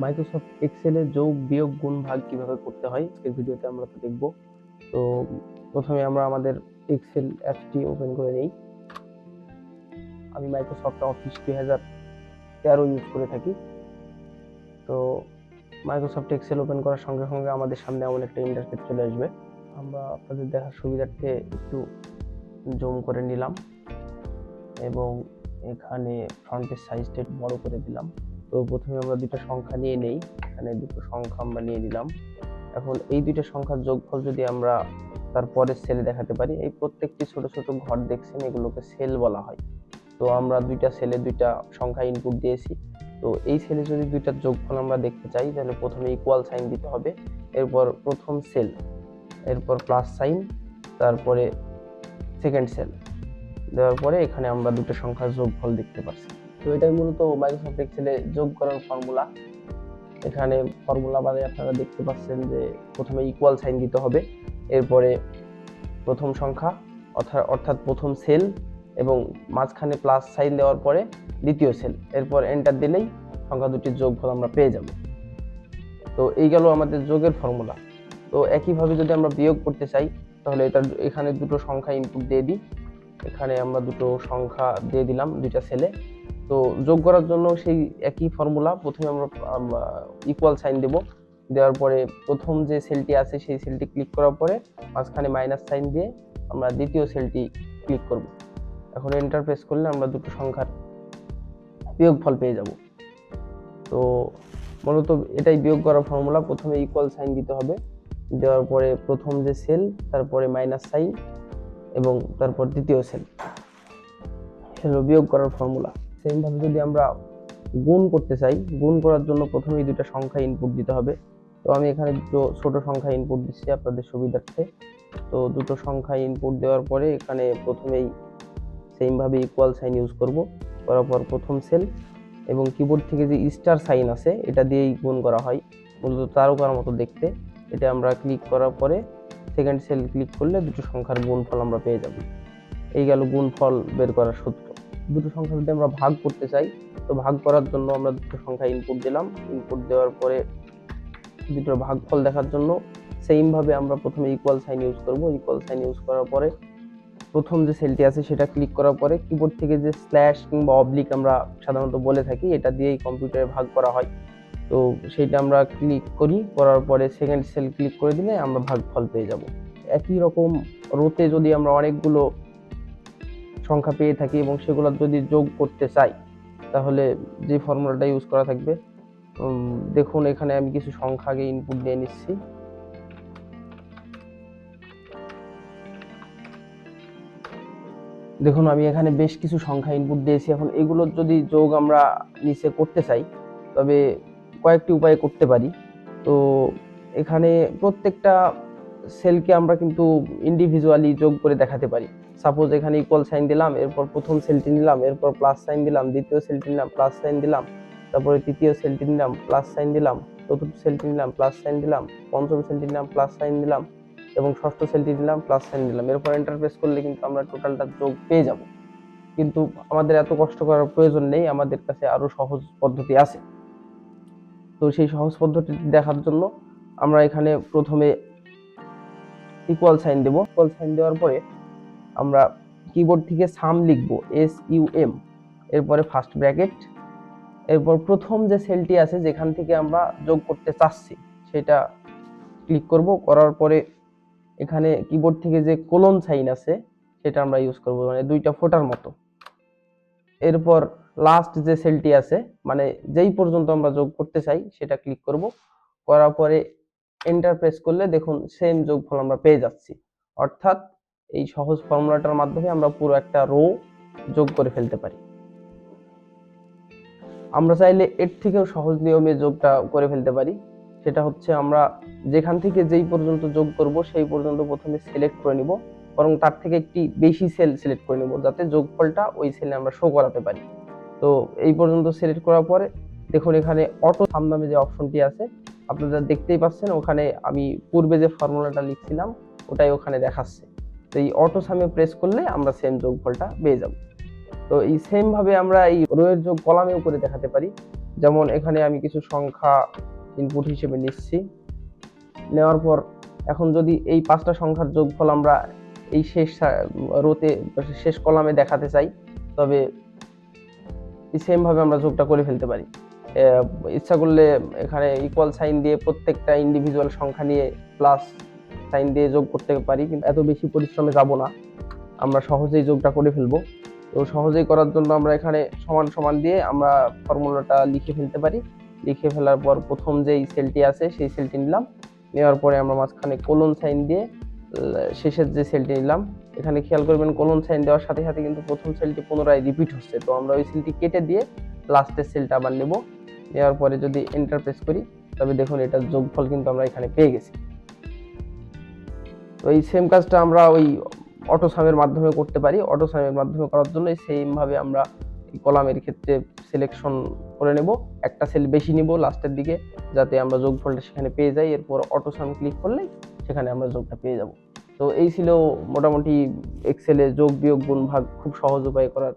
Microsoft এক্সেলে যোগ বিয়োগ গুণ ভাগ কিভাবে করতে হয় এই ভিডিওতে আমরা তো দেখব। তো প্রথমে আমরা আমাদের এক্সেল অ্যাপটি ওপেন করে নিই। আমি মাইক্রোসফট অফিস 2013 ইউজ করে থাকি। তো মাইক্রোসফট এক্সেল ওপেন করার সঙ্গে সঙ্গে আমাদের সামনে এমন একটা ইন্টারফেস চলে আসবে। আমরা আপনাদের দেখার সুবিধার্থে একটু জুম করে নিলাম এবং এখানে ফন্টের সাইজটা একটু বড় করে দিলাম। তো প্রথমে আমরা দুটো সংখ্যা নিয়ে নেই। এখানে দুটো সংখ্যা আমরা নিয়ে নিলাম। এখন এই দুইটা সংখ্যার যোগফল যদি আমরা তারপরের সেলে দেখাতে পারি, এই প্রত্যেকটি ছোট ছোট ঘর দেখছেন, এগুলোকে সেল বলা হয়। তো আমরা দুইটা সেলে দুইটা সংখ্যা ইনপুট দিয়েছি। তো এই সেলে যদি দুইটার যোগফল আমরা দেখতে চাই, তাহলে প্রথমে ইকুয়াল সাইন দিতে হবে, এরপর প্রথম সেল, এরপর প্লাস সাইন, তারপরে সেকেন্ড সেল দেওয়ার পরে এখানে আমরা দুটো সংখ্যার যোগফল দেখতে পাচ্ছি। তো এটাই মূলত মাইক্রোসফট এক্সেলে যোগ করার ফর্মুলা। এখানে ফর্মুলা বারে আপনারা দেখতে পাচ্ছেন যে প্রথমে ইকুয়াল সাইন দিতে হবে, এরপরে প্রথম সংখ্যা অর্থাৎ প্রথম সেল এবং মাঝখানে প্লাস সাইন দেওয়ার পরে দ্বিতীয় সেল, এরপর এন্টার দিলেই সংখ্যা দুটির যোগফল আমরা পেয়ে যাব। তো এই গেল আমাদের যোগের ফর্মুলা। তো একইভাবে যদি আমরা বিয়োগ করতে চাই, তাহলে এখানে দুটো সংখ্যা ইনপুট দিয়ে দিই। এখানে আমরা দুটো সংখ্যা দিয়ে দিলাম দুইটা সেলে। তো যোগ করার জন্য সেই একই ফর্মুলা, প্রথমে আমরা ইকুয়াল সাইন দেব, দেওয়ার পরে প্রথম যে সেলটি আছে সেই সেলটি ক্লিক করার পরে মাঝখানে মাইনাস সাইন দিয়ে আমরা দ্বিতীয় সেলটি ক্লিক করব। এখন এন্টার প্রেস করলে আমরা দুটো সংখ্যার বিয়োগফল পেয়ে যাব। তো মূলত এটাই বিয়োগ করার ফর্মুলা। প্রথমে ইকুয়াল সাইন দিতে হবে, দেওয়ার পরে প্রথম যে সেল, তারপরে মাইনাস সাইন এবং তারপর দ্বিতীয় সেল, হলো বিয়োগ করার ফর্মুলা। সেম ভাবে যদি আমরা গুণ করতে চাই, গুণ করার জন্য প্রথমেই দুটো সংখ্যা ইনপুট দিতে হবে। তো আমি এখানে দুটো ছোট সংখ্যা ইনপুট দিচ্ছি আপনাদের সুবিধার্থে। তো দুটো সংখ্যা ইনপুট দেওয়ার পরে এখানে প্রথমেই সেম ভাবে ইকুয়াল সাইন ইউজ করব, করার পর প্রথম সেল এবং কিবোর্ড থেকে যে স্টার সাইন আছে এটা দিয়েই গুণ করা হয়, মূলত তারকার মতো দেখতে। এটা আমরা ক্লিক করার পরে সেকেন্ড সেল ক্লিক করলে দুটো সংখ্যার গুণফল আমরা পেয়ে যাব। এই গেল গুণফল বের করার সূত্র। দুটো সংখ্যা যদি আমরা ভাগ করতে চাই, তো ভাগ করার জন্য আমরা দুটো সংখ্যা ইনপুট দিলাম। ইনপুট দেওয়ার পরে দুটোর ভাগফল দেখার জন্য সেম ভাবে আমরা প্রথমে ইকুয়াল সাইন ইউজ করব। ইকুয়াল সাইন ইউজ করার পরে প্রথম যে সেলটি আছে সেটা ক্লিক করার পরে কিবোর্ড থেকে যে স্ল্যাশ কিংবা অবলিক আমরা সাধারণত বলে থাকি, এটা দিয়েই কম্পিউটারে ভাগ করা হয়। তো সেইটা আমরা ক্লিক করি, করার পরে সেকেন্ড সেল ক্লিক করে দিলে আমরা ভাগফল পেয়ে যাব। একই রকম রোতে যদি আমরা অনেকগুলো সংখ্যা পেয়ে থাকি এবং সেগুলো যদি যোগ করতে চাই, তাহলে যে ফর্মুলাটা ইউজ করা থাকবে, দেখুন এখানে আমি কিছু সংখ্যা আগে ইনপুট দিয়ে নিচ্ছি। দেখুন আমি এখানে বেশ কিছু সংখ্যা ইনপুট দিয়েছি। এখন এগুলোর যদি যোগ আমরা নিচে করতে চাই, তবে কয়েকটি উপায়ে করতে পারি। তো এখানে প্রত্যেকটা সেলকে আমরা কিন্তু ইন্ডিভিজুয়ালি যোগ করে দেখাতে পারি। সাপোজ এখানে ইকুয়াল সাইন দিলাম, এরপর প্রথম সেলটি নিলাম, এরপর প্লাস সাইন দিলাম, দ্বিতীয় সেলটি নিলাম, প্লাস সাইন দিলাম, তারপরে তৃতীয় সেলটি নিলাম, প্লাস সাইন দিলাম, চতুর্থ সেলটি নিলাম, প্লাস সাইন দিলাম, পঞ্চম সেলটি নিলাম, প্লাস সাইন দিলাম এবং ষষ্ঠ সেলটি দিলাম, প্লাস সাইন দিলাম। এরপর এন্টার প্রেস করলে কিন্তু আমরা টোটালটা যোগ পেয়ে যাব। কিন্তু আমাদের এত কষ্ট করার প্রয়োজন নেই, আমাদের কাছে আরো সহজ পদ্ধতি আছে। তো সেই সহজ পদ্ধতিটি দেখার জন্য আমরা এখানে প্রথমে ইকুয়াল সাইন দেব। ইকুয়াল সাইন দেওয়ার পরে আমরা কিবোর্ড থেকে সাম লিখব, SUM, এরপরে ফার্স্ট ব্র্যাকেট, এরপর প্রথম যে সেলটি আছে যেখান থেকে আমরা যোগ করতে চাচ্ছি সেটা ক্লিক করব। করার পরে এখানে কিবোর্ড থেকে যে কোলন সাইন আছে সেটা আমরা ইউজ করব, মানে দুইটা ফোঁটার মতো। এরপর লাস্ট যে সেলটি আছে, মানে যেই পর্যন্ত আমরা যোগ করতে চাই সেটা ক্লিক করব। করার পরে এন্টার প্রেস করলে দেখুন সেম যোগফল আমরা পেয়ে যাচ্ছি। অর্থাৎ এই সহজ ফর্মুলাটার মাধ্যমে আমরা পুরো একটা রো যোগ করে ফেলতে পারি। আমরা চাইলে এর থেকেও সহজ নিয়মে যোগটা করে ফেলতে পারি। সেটা হচ্ছে আমরা যেখান থেকে যেই পর্যন্ত যোগ করব সেই পর্যন্ত প্রথমে সিলেক্ট করে নিব, বরং তার থেকে একটি বেশি সেল সিলেক্ট করে নিব যাতে যোগফলটা ওই সেলে আমরা শো করাতে পারি। তো এই পর্যন্ত সিলেক্ট করার পরে দেখুন এখানে অটো সাম নামে যে অপশনটি আছে আপনারা দেখতেই পাচ্ছেন, ওখানে আমি পূর্বে যে ফর্মুলাটা লিখছিলাম ওটাই ওখানে দেখাচ্ছে। তো এই অটো সামে প্রেস করলে আমরা সেম যোগফলটা পেয়ে যাব। তো এই সেম ভাবে আমরা এই রো এর যোগ কলামেও করে দেখাতে পারি। যেমন এখানে আমি কিছু সংখ্যা ইনপুট হিসেবে নিচ্ছি, নেওয়ার পর এখন যদি এই 5টা সংখ্যার যোগফল আমরা এই শেষ রোতে শেষ কলামে দেখাতে চাই, তবে সেম ভাবে আমরা যোগটা করে ফেলতে পারি। ইচ্ছা করলে এখানে ইকুয়াল সাইন দিয়ে প্রত্যেকটা ইন্ডিভিজুয়াল সংখ্যা নিয়ে প্লাস সাইন দিয়ে যোগ করতে পারি, কিন্তু এত বেশি পরিশ্রমে যাব না, আমরা সহজেই যোগটা করে ফেলবো। তো সহজেই করার জন্য আমরা এখানে সমান সমান দিয়ে আমরা ফর্মুলাটা লিখে ফেলতে পারি। লিখে ফেলার পর প্রথম যেই সেলটি আছে সেই সেলটি নিলাম, নেওয়ার পরে আমরা মাঝখানে কোলন সাইন দিয়ে শেষের যে সেলটি নিলাম। এখানে খেয়াল করবেন কোলন সাইন দেওয়ার সাথে সাথে কিন্তু প্রথম সেলটি পুনরায় রিপিট হচ্ছে, তো আমরা ওই সেলটি কেটে দিয়ে লাস্টের সেলটা আবার নেব। নেওয়ার পরে যদি এন্টার প্রেস করি, তবে দেখুন এটার যোগফল কিন্তু আমরা এখানে পেয়ে গেছি। তো এই সেম কাজটা আমরা ওই অটো সামের মাধ্যমে করতে পারি। অটো সামের মাধ্যমে করার জন্য সেম ভাবে আমরা এই কলামের ক্ষেত্রে সিলেকশন করে নেব, একটা সেল বেশি নিব লাস্টের দিকে, যাতে আমরা যোগফলটা সেখানে পেয়ে যাই। এরপর অটো সাম ক্লিক করলেই সেখানে আমরা যোগটা পেয়ে যাব। তো এই ছিল মোটামুটি এক্সেলে যোগ বিয়োগ গুণ ভাগ খুব সহজ উপায়ে করার